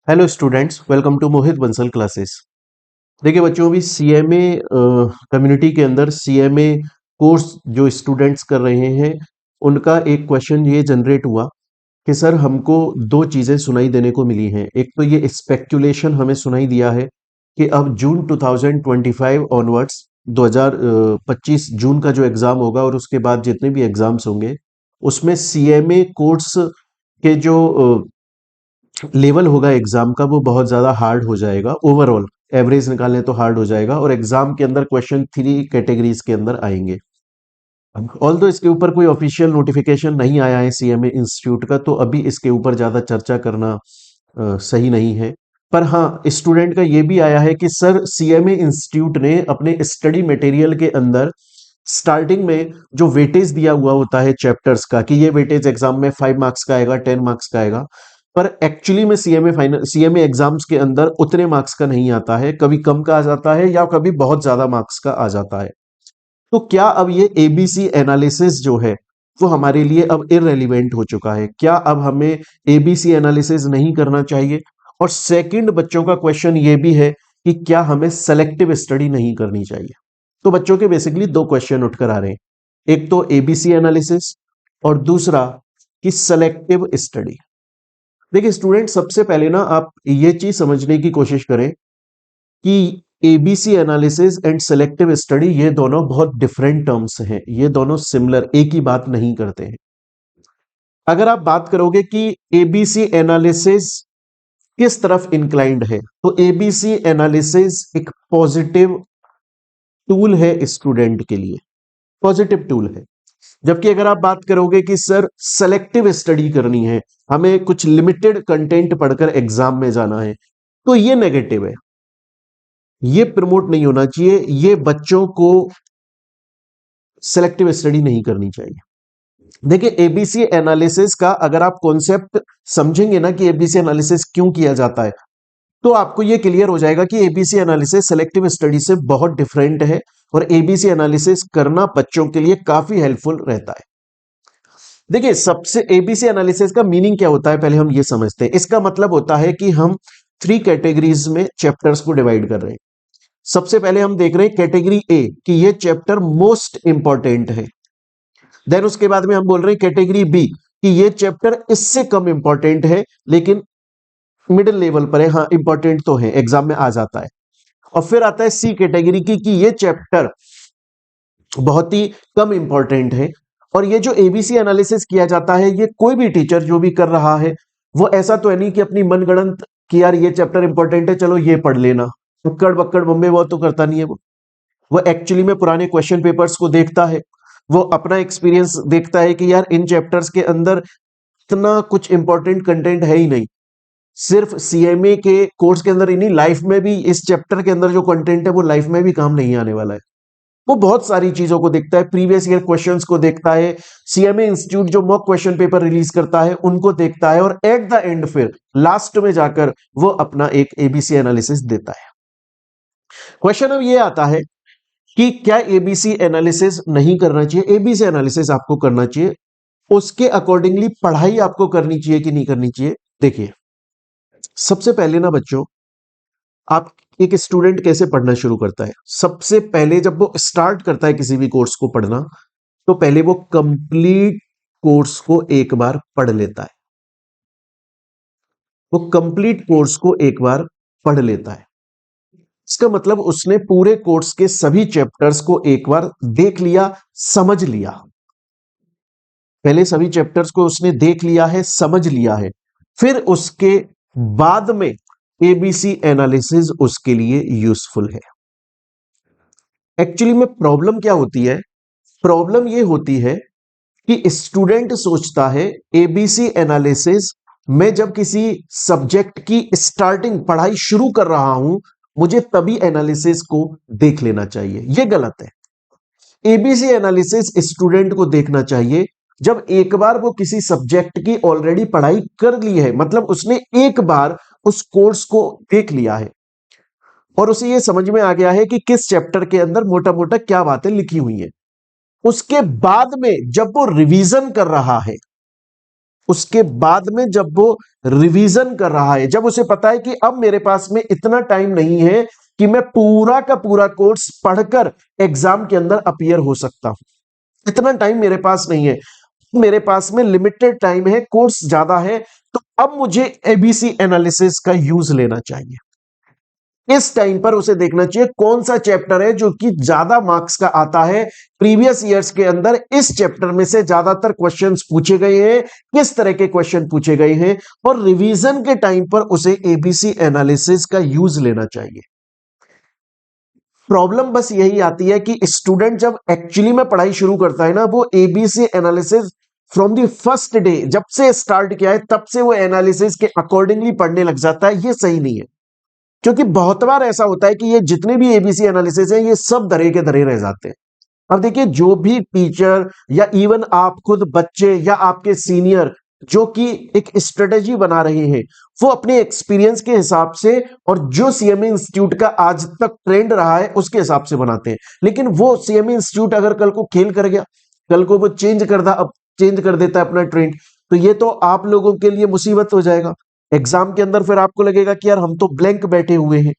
Hello students, welcome to Mohit Bansal classes. देखिए बच्चों, अभी सीएमए कम्युनिटी के अंदर सीएमए कोर्स जो स्टूडेंट्स कर रहे हैं उनका एक क्वेश्चन ये जनरेट हुआ कि सर हमको दो चीज़ें सुनाई देने को मिली हैं। एक तो ये स्पेक्यूलेशन हमें सुनाई दिया है कि अब जून 2025 ऑनवर्ड्स 2025 जून का जो एग्ज़ाम होगा और उसके बाद जितने भी एग्ज़ाम्स होंगे उसमें सीएमए कोर्स के जो लेवल होगा एग्जाम का वो बहुत ज्यादा हार्ड हो जाएगा। ओवरऑल एवरेज निकालने तो हार्ड हो जाएगा और एग्जाम के अंदर क्वेश्चन 3 कैटेगरीज के अंदर आएंगे। ऑल दो इसके ऊपर कोई ऑफिशियल नोटिफिकेशन नहीं आया है सीएमए इंस्टीट्यूट का, तो अभी इसके ऊपर ज्यादा चर्चा करना सही नहीं है। पर हाँ, स्टूडेंट का ये भी आया है कि सर सीएमए इंस्टीट्यूट ने अपने स्टडी मटेरियल के अंदर स्टार्टिंग में जो वेटेज दिया हुआ होता है चैप्टर्स का कि ये वेटेज एग्जाम में 5 मार्क्स का आएगा, 10 मार्क्स का आएगा, पर एक्चुअली में सीएमए एग्जाम्स के अंदर उतने मार्क्स का नहीं आता है। कभी कम का आ जाता है या कभी बहुत ज्यादा मार्क्स का आ जाता है। तो क्या अब ये एबीसी एनालिसिस जो है वो हमारे लिए अब इररेलीवेंट हो चुका है? क्या अब हमें एबीसी एनालिसिस नहीं करना चाहिए? और सेकंड बच्चों का क्वेश्चन ये भी है कि क्या हमें सेलेक्टिव स्टडी नहीं करनी चाहिए? तो बच्चों के बेसिकली दो क्वेश्चन उठकर आ रहे हैं, एक तो एबीसी एनालिसिस और दूसरा कि सेलेक्टिव स्टडी। देखिए स्टूडेंट, सबसे पहले ना आप ये चीज समझने की कोशिश करें कि ABC analysis and selective study ये दोनों बहुत डिफरेंट टर्म्स हैं। ये दोनों सिमिलर एक ही बात नहीं करते हैं। अगर आप बात करोगे कि एबीसी एनालिसिस किस तरफ इंक्लाइंड है, तो एबीसी एनालिसिस एक पॉजिटिव टूल है स्टूडेंट के लिए, पॉजिटिव टूल है। जबकि अगर आप बात करोगे कि सर सेलेक्टिव स्टडी करनी है, हमें कुछ लिमिटेड कंटेंट पढ़कर एग्जाम में जाना है, तो ये नेगेटिव है, ये प्रमोट नहीं होना चाहिए। ये बच्चों को सेलेक्टिव स्टडी नहीं करनी चाहिए। देखिए एबीसी एनालिसिस का अगर आप कॉन्सेप्ट समझेंगे ना कि एबीसी एनालिसिस क्यों किया जाता है, तो आपको यह क्लियर हो जाएगा कि एबीसी एनालिसिस सेलेक्टिव स्टडी से बहुत डिफरेंट है और एबीसी एनालिसिस करना बच्चों के लिए काफी हेल्पफुल रहता है। देखिए सबसे एबीसी एनालिसिस का मीनिंग क्या होता है पहले हम ये समझते हैं। इसका मतलब होता है कि हम 3 कैटेगरीज में चैप्टर्स को डिवाइड कर रहे हैं। सबसे पहले हम देख रहे हैं कैटेगरी ए कि ये चैप्टर मोस्ट इंपॉर्टेंट है। देन उसके बाद में हम बोल रहे हैं कैटेगरी बी कि ये चैप्टर इससे कम इंपॉर्टेंट है लेकिन मिडिल लेवल पर है, हाँ इंपॉर्टेंट तो है, एग्जाम में आ जाता है। और फिर आता है सी कैटेगरी की कि ये चैप्टर बहुत ही कम इंपॉर्टेंट है। और ये जो एबीसी एनालिसिस किया जाता है, ये कोई भी टीचर जो भी कर रहा है वो ऐसा तो है नहीं कि अपनी मनगढ़ंत कि यार ये चैप्टर इंपॉर्टेंट है चलो ये पढ़ लेना, उक्कड़ बक्कड़ बम्बे वो तो करता नहीं है। वो एक्चुअली में पुराने क्वेश्चन पेपर्स को देखता है, वो अपना एक्सपीरियंस देखता है कि यार इन चैप्टर्स के अंदर इतना कुछ इंपॉर्टेंट कंटेंट है ही नहीं। सिर्फ सीएमए के कोर्स के अंदर ही नहीं, लाइफ में भी इस चैप्टर के अंदर जो कंटेंट है वो लाइफ में भी काम नहीं आने वाला है। वो बहुत सारी चीजों को देखता है, प्रीवियस ईयर क्वेश्चंस को देखता है, सीएमए इंस्टीट्यूट जो मॉक क्वेश्चन पेपर रिलीज करता है उनको देखता है, और एट द एंड फिर लास्ट में जाकर वो अपना एक एबीसी एनालिसिस देता है। क्वेश्चन अब ये आता है कि क्या एबीसी एनालिसिस नहीं करना चाहिए? एबीसी एनालिसिस आपको करना चाहिए, उसके अकॉर्डिंगली पढ़ाई आपको करनी चाहिए कि नहीं करनी चाहिए। देखिए सबसे पहले ना बच्चों, आप एक स्टूडेंट कैसे पढ़ना शुरू करता है? सबसे पहले जब वो स्टार्ट करता है किसी भी कोर्स को पढ़ना, तो पहले वो कंप्लीट कोर्स को एक बार पढ़ लेता है। वो कंप्लीट कोर्स को एक बार पढ़ लेता है, इसका मतलब उसने पूरे कोर्स के सभी चैप्टर्स को एक बार देख लिया, समझ लिया। पहले सभी चैप्टर्स को उसने देख लिया है, समझ लिया है, फिर उसके बाद में एबीसी एनालिसिस उसके लिए यूजफुल है। एक्चुअली में प्रॉब्लम क्या होती है? प्रॉब्लम ये होती है कि स्टूडेंट सोचता है एबीसी एनालिसिस मैं जब किसी सब्जेक्ट की स्टार्टिंग पढ़ाई शुरू कर रहा हूं मुझे तभी एनालिसिस को देख लेना चाहिए। यह गलत है। एबीसी एनालिसिस स्टूडेंट को देखना चाहिए जब एक बार वो किसी सब्जेक्ट की ऑलरेडी पढ़ाई कर ली है, मतलब उसने एक बार उस कोर्स को देख लिया है और उसे ये समझ में आ गया है कि किस चैप्टर के अंदर मोटा मोटा क्या बातें लिखी हुई हैं। उसके बाद में जब वो रिवीजन कर रहा है उसके बाद में जब वो रिवीजन कर रहा है, जब उसे पता है कि अब मेरे पास में इतना टाइम नहीं है कि मैं पूरा का पूरा कोर्स पढ़कर एग्जाम के अंदर अपीयर हो सकता हूं, इतना टाइम मेरे पास नहीं है, मेरे पास में लिमिटेड टाइम है, कोर्स ज्यादा है, तो अब मुझे एबीसी एनालिसिस का यूज लेना चाहिए। इस टाइम पर उसे देखना चाहिए कौन सा चैप्टर है जो कि ज्यादा मार्क्स का आता है, प्रीवियस ईयर्स के अंदर इस चैप्टर में से ज्यादातर क्वेश्चंस पूछे गए हैं, किस तरह के क्वेश्चन पूछे गए हैं, और रिवीजन के टाइम पर उसे एबीसी एनालिसिस का यूज लेना चाहिए। प्रॉब्लम बस यही आती है कि स्टूडेंट जब एक्चुअली में पढ़ाई शुरू करता है ना, वो ABC analysis from the first day, जब से स्टार्ट किया है तब से वो एनालिसिस के अकॉर्डिंगली पढ़ने लग जाता है। ये सही नहीं है, क्योंकि बहुत बार ऐसा होता है कि ये जितने भी एबीसी एनालिसिस हैं ये सब धरे के धरे रह जाते हैं। अब देखिए, जो भी टीचर या इवन आप खुद बच्चे या आपके सीनियर जो कि एक स्ट्रेटेजी बना रहे हैं, वो अपने एक्सपीरियंस के हिसाब से और जो सीएमए इंस्टीट्यूट का आज तक ट्रेंड रहा है उसके हिसाब से बनाते हैं। लेकिन वो सीएमए इंस्टीट्यूट अगर कल को खेल कर गया, कल को वो चेंज कर देता है अपना ट्रेंड, तो ये तो आप लोगों के लिए मुसीबत हो जाएगा। एग्जाम के अंदर फिर आपको लगेगा कि यार हम तो ब्लैंक बैठे हुए हैं।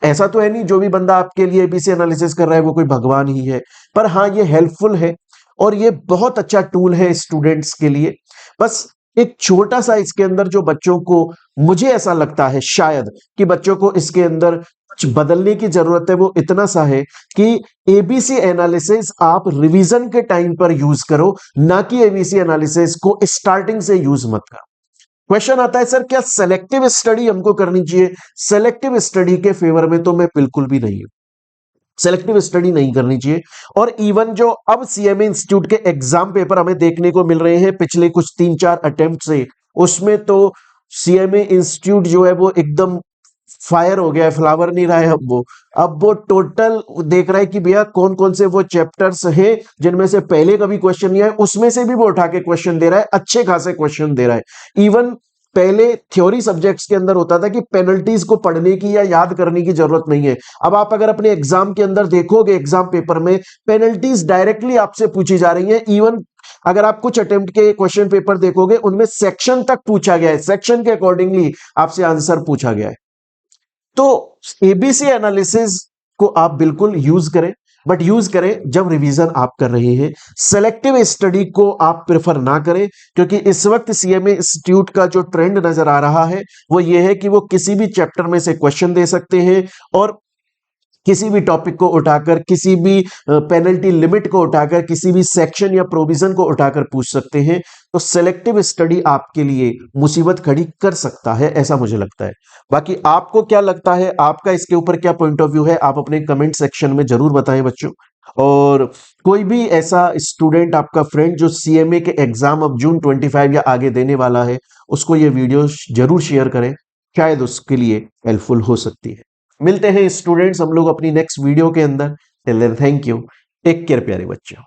ऐसा तो है नहीं जो भी बंदा आपके लिए एबीसी एनालिसिस कर रहा है वो कोई भगवान ही है, पर हाँ ये हेल्पफुल है और ये बहुत अच्छा टूल है स्टूडेंट्स के लिए। बस एक छोटा सा इसके अंदर जो बच्चों को, मुझे ऐसा लगता है शायद कि बच्चों को इसके अंदर कुछ बदलने की जरूरत है, वो इतना सा है कि एबीसी एनालिसिस आप रिवीजन के टाइम पर यूज करो, ना कि एबीसी एनालिसिस को स्टार्टिंग से यूज मत करो। क्वेश्चन आता है सर क्या सेलेक्टिव स्टडी हमको करनी चाहिए? सेलेक्टिव स्टडी के फेवर में तो मैं बिल्कुल भी नहीं हूं, सेलेक्टिव स्टडी नहीं करनी चाहिए। और इवन जो अब सीएमए इंस्टीट्यूट के एग्जाम पेपर हमें देखने को मिल रहे हैं पिछले कुछ 3-4 अटेम्प्ट से, उसमें तो सीएमए इंस्टीट्यूट जो है वो एकदम फायर हो गया है, फ्लावर नहीं रहा है। अब वो टोटल देख रहा है कि भैया कौन कौन से वो चैप्टर्स हैं जिनमें से पहले कभी क्वेश्चन नहीं आया, उसमें से भी वो उठा के क्वेश्चन दे रहा है, अच्छे खासे क्वेश्चन दे रहा है। इवन पहले थ्योरी सब्जेक्ट्स के अंदर होता था कि पेनल्टीज को पढ़ने की या याद करने की जरूरत नहीं है। अब आप अगर अपने एग्जाम के अंदर देखोगे, एग्जाम पेपर में पेनल्टीज डायरेक्टली आपसे पूछी जा रही है। इवन अगर आप कुछ अटेम्प्ट के क्वेश्चन पेपर देखोगे उनमें सेक्शन तक पूछा गया है, सेक्शन के अकॉर्डिंगली आपसे आंसर पूछा गया है। तो एबीसी एनालिसिस को आप बिल्कुल यूज करें, बट यूज करें जब रिवीजन आप कर रहे हैं। सेलेक्टिव स्टडी को आप प्रेफर ना करें, क्योंकि इस वक्त सीएमए इंस्टीट्यूट का जो ट्रेंड नजर आ रहा है वो ये है कि वो किसी भी चैप्टर में से क्वेश्चन दे सकते हैं और किसी भी टॉपिक को उठाकर, किसी भी पेनल्टी लिमिट को उठाकर, किसी भी सेक्शन या प्रोविजन को उठाकर पूछ सकते हैं। तो सेलेक्टिव स्टडी आपके लिए मुसीबत खड़ी कर सकता है, ऐसा मुझे लगता है। बाकी आपको क्या लगता है, आपका इसके ऊपर क्या पॉइंट ऑफ व्यू है, आप अपने कमेंट सेक्शन में जरूर बताएं बच्चों। और कोई भी ऐसा स्टूडेंट, आपका फ्रेंड जो सीएमए के एग्जाम अब जून 25 या आगे देने वाला है, उसको ये वीडियो जरूर शेयर करें, शायद उसके लिए हेल्पफुल हो सकती है। मिलते हैं स्टूडेंट्स हम लोग अपनी नेक्स्ट वीडियो के अंदर। Till then thank you, take care प्यारे बच्चों।